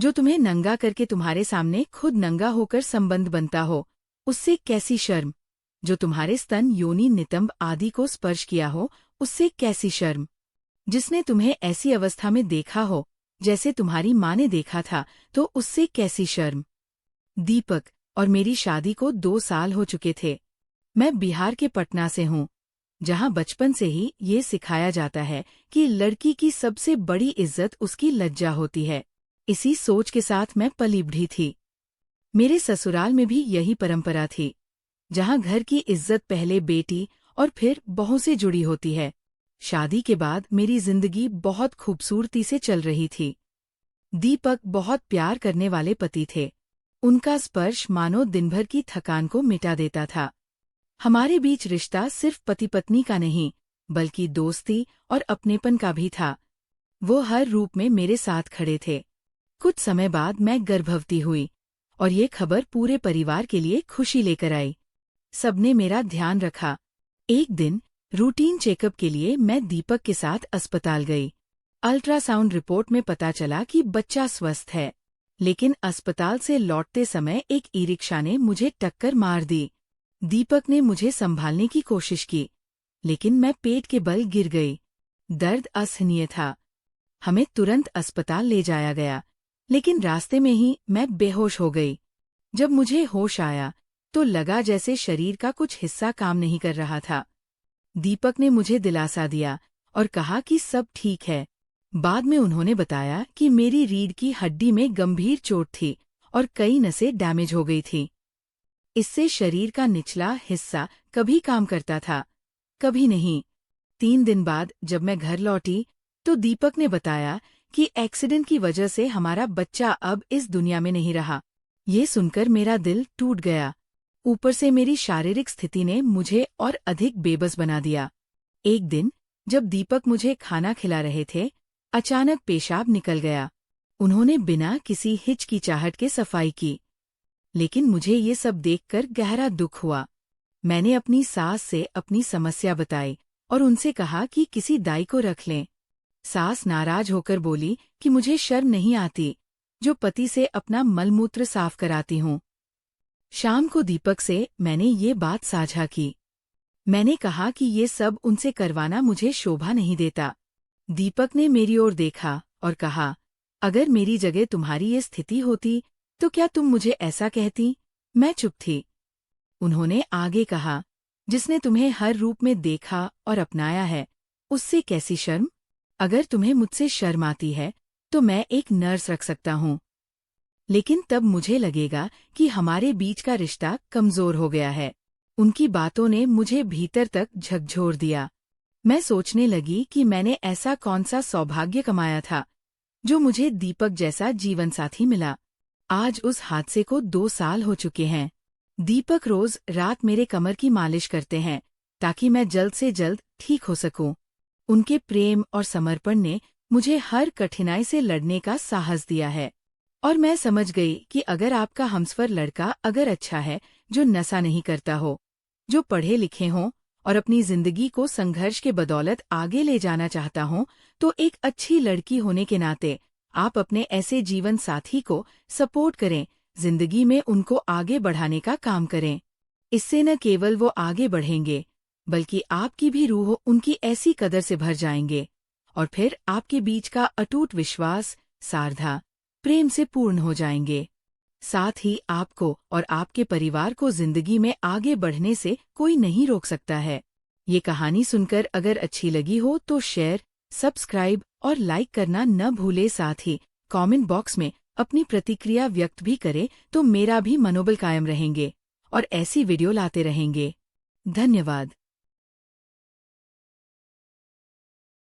जो तुम्हें नंगा करके तुम्हारे सामने खुद नंगा होकर संबंध बनता हो, उससे कैसी शर्म। जो तुम्हारे स्तन, योनि, नितंब आदि को स्पर्श किया हो, उससे कैसी शर्म। जिसने तुम्हें ऐसी अवस्था में देखा हो जैसे तुम्हारी माँ ने देखा था, तो उससे कैसी शर्म। दीपक और मेरी शादी को 2 साल हो चुके थे। मैं बिहार के पटना से हूँ, जहाँ बचपन से ही ये सिखाया जाता है कि लड़की की सबसे बड़ी इज्जत उसकी लज्जा होती है। इसी सोच के साथ मैं पली बढ़ी थी। मेरे ससुराल में भी यही परंपरा थी, जहाँ घर की इज्जत पहले बेटी और फिर बहू से जुड़ी होती है। शादी के बाद मेरी जिंदगी बहुत खूबसूरती से चल रही थी। दीपक बहुत प्यार करने वाले पति थे। उनका स्पर्श मानो दिन भर की थकान को मिटा देता था। हमारे बीच रिश्ता सिर्फ पति पत्नी का नहीं, बल्कि दोस्ती और अपनेपन का भी था। वो हर रूप में मेरे साथ खड़े थे। कुछ समय बाद मैं गर्भवती हुई और ये खबर पूरे परिवार के लिए खुशी लेकर आई। सबने मेरा ध्यान रखा। एक दिन रूटीन चेकअप के लिए मैं दीपक के साथ अस्पताल गई। अल्ट्रासाउंड रिपोर्ट में पता चला कि बच्चा स्वस्थ है, लेकिन अस्पताल से लौटते समय एक ई-रिक्शा ने मुझे टक्कर मार दी। दीपक ने मुझे संभालने की कोशिश की, लेकिन मैं पेट के बल गिर गई। दर्द असहनीय था। हमें तुरंत अस्पताल ले जाया गया, लेकिन रास्ते में ही मैं बेहोश हो गई। जब मुझे होश आया तो लगा जैसे शरीर का कुछ हिस्सा काम नहीं कर रहा था। दीपक ने मुझे दिलासा दिया और कहा कि सब ठीक है। बाद में उन्होंने बताया कि मेरी रीढ़ की हड्डी में गंभीर चोट थी और कई नसें डैमेज हो गई थी। इससे शरीर का निचला हिस्सा कभी काम करता था, कभी नहीं। 3 दिन बाद जब मैं घर लौटी तो दीपक ने बताया कि एक्सीडेंट की वजह से हमारा बच्चा अब इस दुनिया में नहीं रहा। ये सुनकर मेरा दिल टूट गया। ऊपर से मेरी शारीरिक स्थिति ने मुझे और अधिक बेबस बना दिया। एक दिन जब दीपक मुझे खाना खिला रहे थे, अचानक पेशाब निकल गया। उन्होंने बिना किसी हिचकिचाहट के सफाई की, लेकिन मुझे ये सब देखकर गहरा दुख हुआ। मैंने अपनी सास से अपनी समस्या बताई और उनसे कहा कि किसी दाई को रख लें। सास नाराज होकर बोली कि मुझे शर्म नहीं आती, जो पति से अपना मलमूत्र साफ कराती हूँ। शाम को दीपक से मैंने ये बात साझा की। मैंने कहा कि ये सब उनसे करवाना मुझे शोभा नहीं देता। दीपक ने मेरी ओर देखा और कहा, अगर मेरी जगह तुम्हारी ये स्थिति होती तो क्या तुम मुझे ऐसा कहती। मैं चुप थी। उन्होंने आगे कहा, जिसने तुम्हें हर रूप में देखा और अपनाया है, उससे कैसी शर्म। अगर तुम्हें मुझसे शर्म आती है तो मैं एक नर्स रख सकता हूँ, लेकिन तब मुझे लगेगा कि हमारे बीच का रिश्ता कमजोर हो गया है। उनकी बातों ने मुझे भीतर तक झकझोर दिया। मैं सोचने लगी कि मैंने ऐसा कौन सा सौभाग्य कमाया था जो मुझे दीपक जैसा जीवनसाथी मिला। आज उस हादसे को 2 साल हो चुके हैं। दीपक रोज रात मेरे कमर की मालिश करते हैं ताकि मैं जल्द से जल्द ठीक हो सकूं। उनके प्रेम और समर्पण ने मुझे हर कठिनाई से लड़ने का साहस दिया है। और मैं समझ गई कि अगर आपका हमसफर लड़का अगर अच्छा है, जो नशा नहीं करता हो, जो पढ़े लिखे हों और अपनी जिंदगी को संघर्ष के बदौलत आगे ले जाना चाहता हो, तो एक अच्छी लड़की होने के नाते आप अपने ऐसे जीवन साथी को सपोर्ट करें, जिंदगी में उनको आगे बढ़ाने का काम करें। इससे न केवल वो आगे बढ़ेंगे, बल्कि आपकी भी रूह उनकी ऐसी कदर से भर जाएंगे और फिर आपके बीच का अटूट विश्वास, सारधा, प्रेम से पूर्ण हो जाएंगे। साथ ही आपको और आपके परिवार को जिंदगी में आगे बढ़ने से कोई नहीं रोक सकता है। ये कहानी सुनकर अगर अच्छी लगी हो तो शेयर, सब्सक्राइब और लाइक करना न भूले। साथ ही कमेंट बॉक्स में अपनी प्रतिक्रिया व्यक्त भी करें, तो मेरा भी मनोबल कायम रहेंगे और ऐसी वीडियो लाते रहेंगे। धन्यवाद।